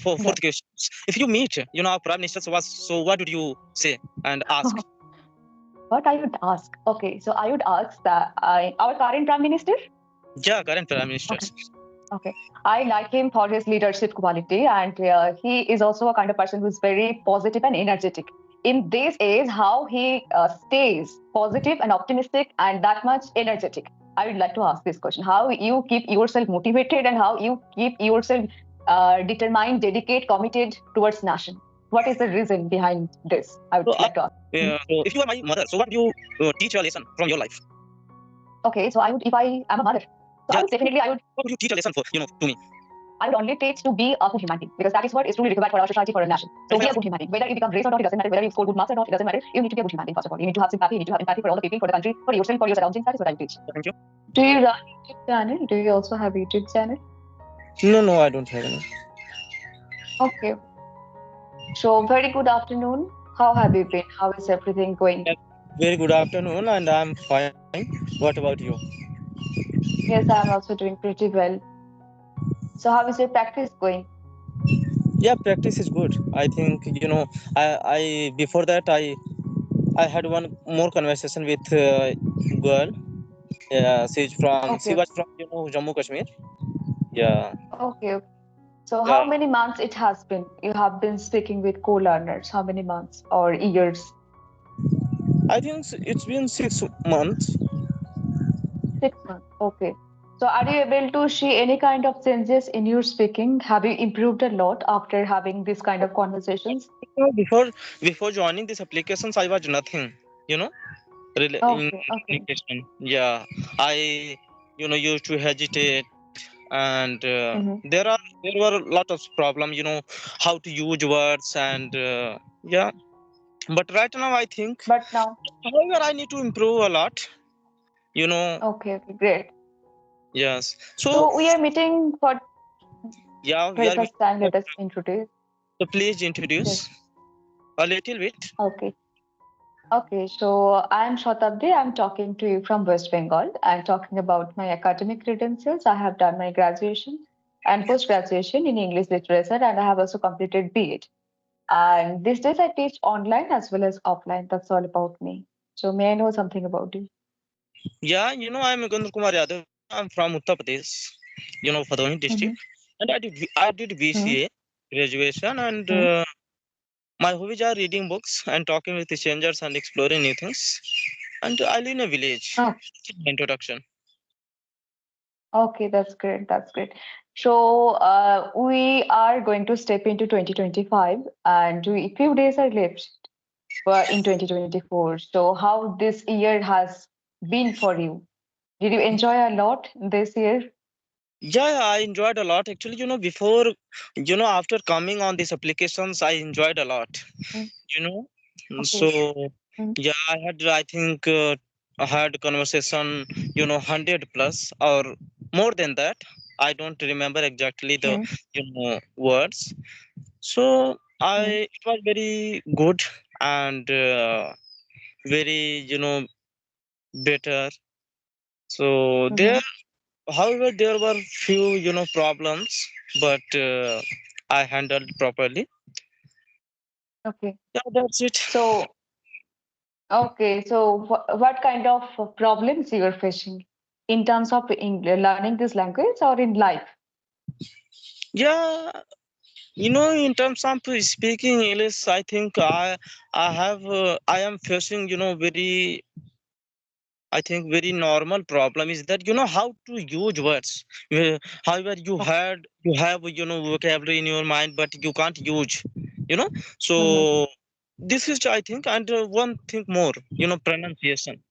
For Yeah. fourth question, if you meet, our prime minister, so what would you say and ask? What I would ask? Okay, so I would ask that our current prime minister. Yeah, current prime Okay. ministers. Okay. I like him for his leadership quality, and he is also a kind of person who's very positive and energetic. In this age, how he stays positive and optimistic and that much energetic. I would like to ask this question: how you keep yourself motivated and how you keep yourself determined, dedicated, committed towards nation. What is the reason behind this? I would So, like to ask. Hmm? so if you are my mother, so what would you teach a lesson from your life? Okay, so I would, if I am a mother, so I Yeah, would definitely, I would what would you teach a lesson for, to me? I would only teach to be a good human being because that is what is truly required for our society, for a nation. And So if I be a ask, good human being. Whether you become great or not, it doesn't matter. Whether you score good marks or not, it doesn't matter. You need to be a good human being, first of all. You need to have sympathy, you need to have empathy for all the people, for the country, for yourself, for your surroundings. That is what I would teach. thank you. Do you run YouTube channel? Do you also have YouTube channel? No, I don't have any. Okay. So very good afternoon. How have you been? How is everything going? Yeah, very good afternoon, and I'm fine. What about you? Yes, I'm also doing pretty well. So how is your practice going? Yeah, practice is good. I think I before that I had one more conversation with girl. Yeah, she Okay, was from Jammu Kashmir. Yeah, okay, okay. So how yeah. many months it has been? You have been speaking with co-learners. How many months or years? I think it's been 6 months. 6 months. Okay. So are you able to see any kind of changes in your speaking? Have you improved a lot after having this kind of conversations? Before joining these applications, I was nothing. You know, in Okay, okay. communication. Yeah, I used to hesitate, and Mm-hmm. there were a lot of problem. How to use words and yeah. But right now, I think, But now, however, I need to improve a lot. You know, okay, okay, great. yes. So So we are meeting for yeah, we very are. first time. Let us introduce. So please Yes. introduce a little bit. Okay. Okay. So I'm Shatabdi. I'm talking to you from West Bengal. I'm talking about my academic credentials. I have done my graduation and post graduation in English literature, and I have also completed BEd. And these days I teach online as well as offline. That's all about me. So may I know something about you? Yeah, I'm Gandhar Kumar Yadav. I'm from Uttar Pradesh. Bhadoni Mm-hmm. district, and I did BCA graduation, and my hobbies are reading books and talking with strangers and exploring new things. And I live in a village. Oh, Introduction. okay, that's great. That's great. So we are going to step into 2025, and few days are left in 2024. So how this year has been for you? Did you enjoy a lot this year? Yeah, I enjoyed a lot. Actually, before, after coming on these applications, I enjoyed a lot. Mm, You know, okay. so Mm, yeah, I think, I had conversation, 100 plus or more than that. I don't remember exactly the, mm, words. So mm, it was very good and very, better. So mhm. however, there were few, problems, but I handled properly. Okay. Yeah, that's it. So okay, so what kind of problems you are facing in terms of learning this language or in life? Yeah, in terms of speaking English, I think I am facing, very, I think, very normal problem is that how to use words. However, Okay. you have, vocabulary in your mind, but you can't use, you know. Mhm. So this is, I think, and one thing more, pronunciation.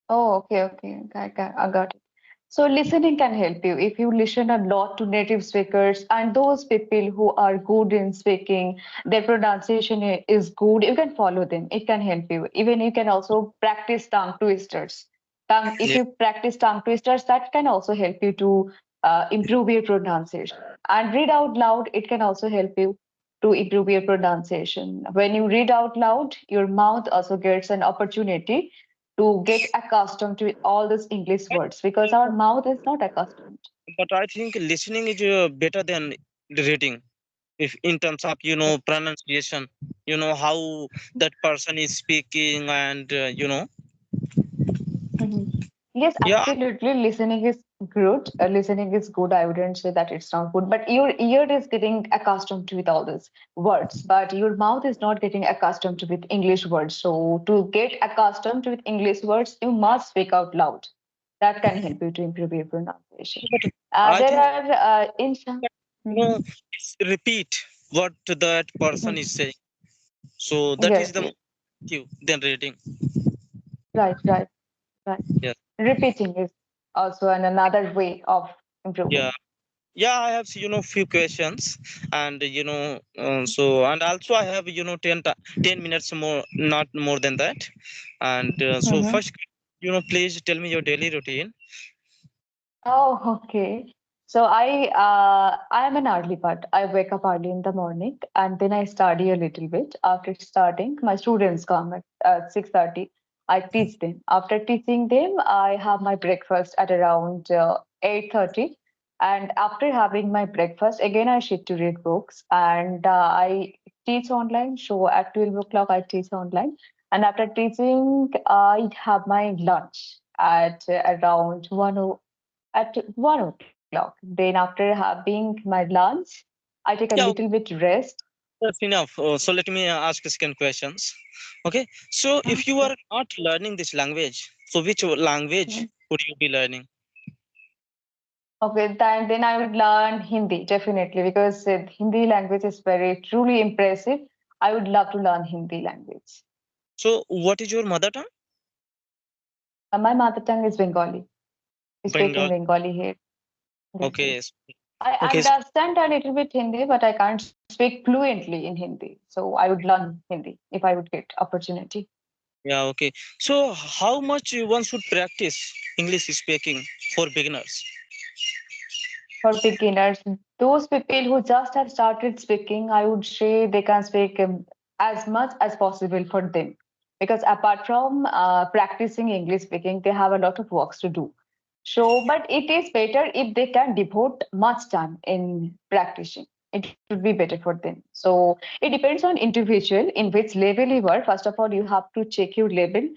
Oh, okay, okay. I got it. So listening can help you if you listen a lot to native speakers and those people who are good in speaking, their pronunciation is good. You can follow them. It can help you. Even you can also practice tongue twisters. If Yeah. you practice tongue twisters, that can also help you to improve your pronunciation. And read out loud, it can also help you to improve your pronunciation. When you read out loud, your mouth also gets an opportunity to get accustomed to all these English words because our mouth is not accustomed. But I think listening is better than reading. if in terms of pronunciation, how that person is speaking, and Mhm. Yes, yeah. absolutely. Listening is good. Listening is good. I wouldn't say that it's not good, but your ear is getting accustomed to with all these words, but your mouth is not getting accustomed to with English words. So to get accustomed to with English words, you must speak out loud. That can help you to improve your pronunciation. But I There think are in some. you know Mhm. repeat what that person Mhm. is saying, so that is Yes, the yes. more effective than reading. Right, right, right. Yes. Repeating is also another way of Yeah. improving. Yeah, I have few questions, and so, and also I have 10 minutes more, not more than that. And so Mhm. first, please tell me your daily routine. Oh, okay. So I am an early bird. I wake up early in the morning and then I study a little bit. After starting, my students come at 6:30. I teach them. After teaching them, I have my breakfast at around 8:30. And after having my breakfast, again I sit to read books and I teach online. So at 12 o'clock, I teach online. And after teaching, I have my lunch at around 1 o'clock. Then after having my lunch, I take a Yeah, little bit rest. that's enough. So let me ask a second questions. Okay, so if you Okay. are not learning this language, so which language Mhm. would you be learning? Okay, then I would learn Hindi definitely because Hindi language is very truly impressive. I would love to learn Hindi language. So what is your mother tongue? My mother tongue is Bengali. We speak in Bengal. Bengali here. Yes, Okay. yes. I Okay. understand a little bit Hindi, but I can't speak fluently in Hindi. So I would learn Hindi if I would get opportunity. Yeah, okay. So how much one should practice English speaking for beginners? For beginners, those people who just have started speaking, I would say they can speak as much as possible for them. Because apart from practicing English speaking, they have a lot of works to do. So, but it is better if they can devote much time in practicing. It would be better for them. So it depends on individual in which level you are. First of all, you have to check your level.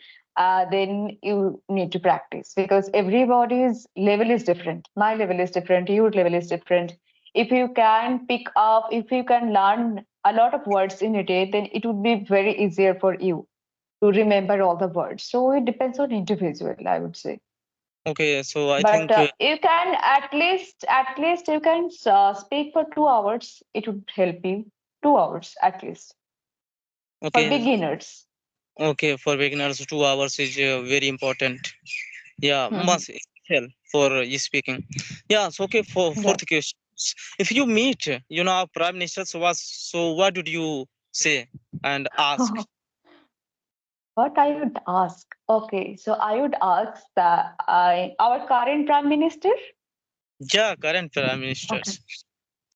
Then you need to practice because everybody's level is different. My level is different. Your level is different. If you can pick up, if you can learn a lot of words in a day, then it would be very easier for you to remember all the words. So it depends on individual, I would say. Okay, so I But think you can at least you can speak for 2 hours. It would help you. 2 hours at least for okay, beginners. okay, for beginners 2 hours is very important. Yeah, Mhm. must help for speaking. Yeah, so okay, for Yeah. fourth question. If you meet, our prime minister, so what did you say and ask? What I would ask? Okay, so I would ask that our current prime minister. Yeah, current prime Okay. ministers.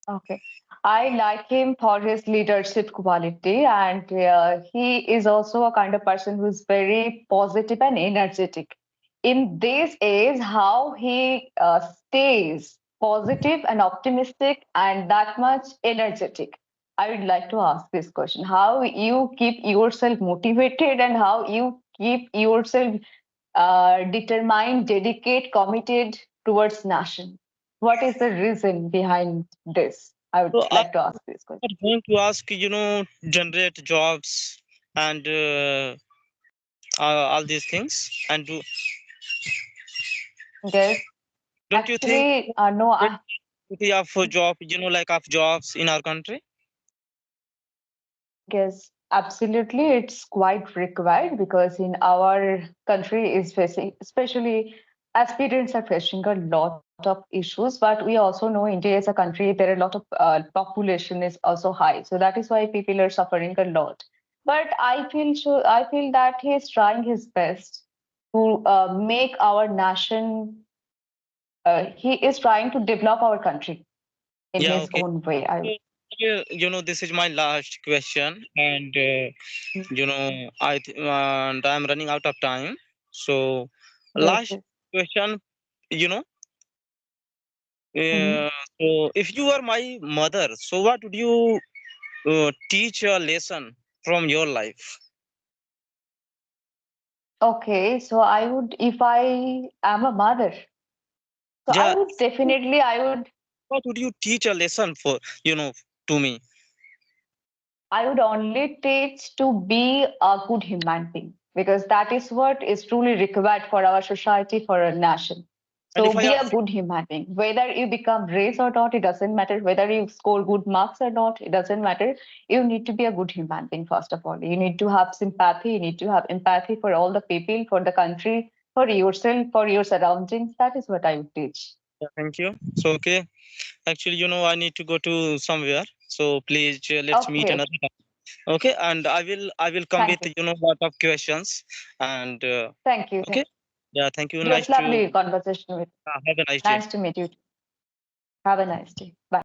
Okay. I like him for his leadership quality, and he is also a kind of person who's very positive and energetic. In this age, how he stays positive and optimistic and that much energetic. I would like to ask this question: how you keep yourself motivated and how you keep yourself determined, dedicate, committed towards nation. What is the reason behind this? I would So I'm like to ask this question. not going to ask, generate jobs and all these things, and Yes, don't you think actually, no, plenty of job, like of jobs in our country? yes, absolutely. It's quite required because in our country is facing, especially aspirants are facing a lot of issues. But we also know India is a country, there are a lot of population is also high. So that is why people are suffering a lot. But I feel sure, I feel that he is trying his best to make our nation, he is trying to develop our country in Yeah, his okay. own way. I So, would. this is my last question, and and I'm running out of time. So, Yes, last yes. question, you know, Mhm. So, if you are my mother, so what would you teach a lesson from your life? Okay, so I would, if I am a mother, so Yeah, I would what would you teach a lesson for, to me? I would only teach to be a good human being because that is what is truly required for our society, for a nation. And So if I be a ask, good human being. Whether you become rich or not, it doesn't matter. Whether you score good marks or not, it doesn't matter. You need to be a good human being, first of all. You need to have sympathy. You need to have empathy for all the people, for the country, for yourself, for your surroundings. That is what I would teach. yeah, thank you. So, okay, actually, I need to go to somewhere. So please, let's meet Okay, another time. Okay, and I will come thank with you. lot of questions. And Thank you. okay, yeah, thank you. It was Nice to lovely conversation with you. have a nice day. Nice to meet you. Have a nice day. Bye.